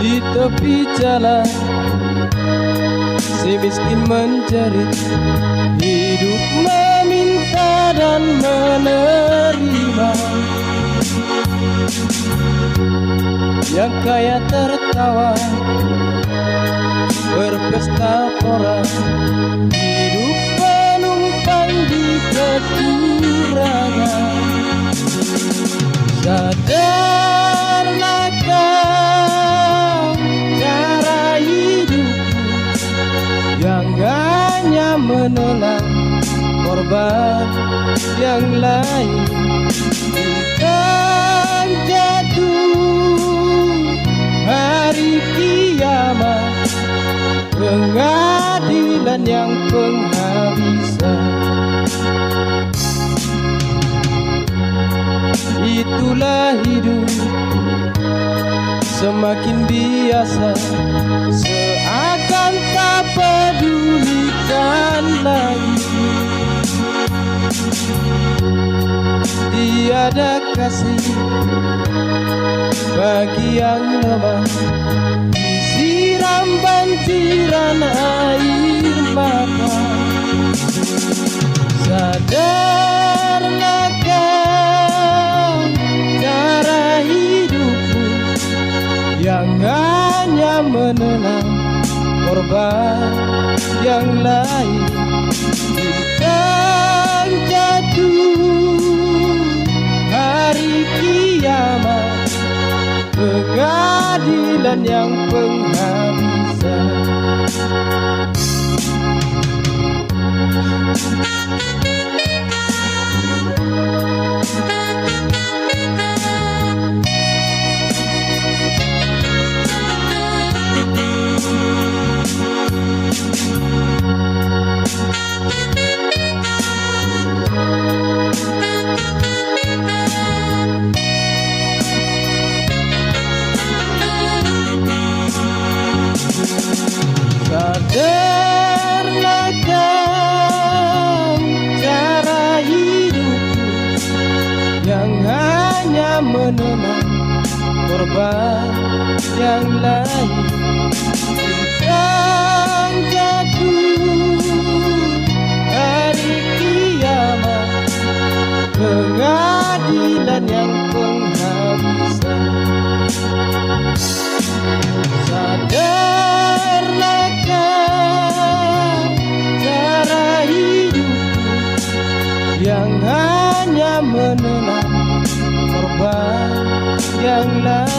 Di tepi jalan si miskin menjerit, hidup meminta dan menerima. Yang kaya tertawa berpesta pora, hidup penumpang di kecurangan. Sadarlah kau cara hidupku yang hanya menelan korban yang lain. Bintang jatuh hari kiamat, pengadilan yang penghabisan. Itulah hidup semakin biasa, seakan tak pedulikan lagi. Tiada kasih bagi yang lemah, disiram banjiran air mata. Sadarlah kau cara hidupku yang hanya menelan korban yang lain. Bintang jatuh hari kiamat, pengadilan yang penghabisan. Sadarlah kau cara hidupku yang hanya menelan korban yang lain. Bintang jatuh hari kiamat, pengadilan yang penghabisan. Sadarlah kau cara hidupku yang hanya menelan korban yang lain.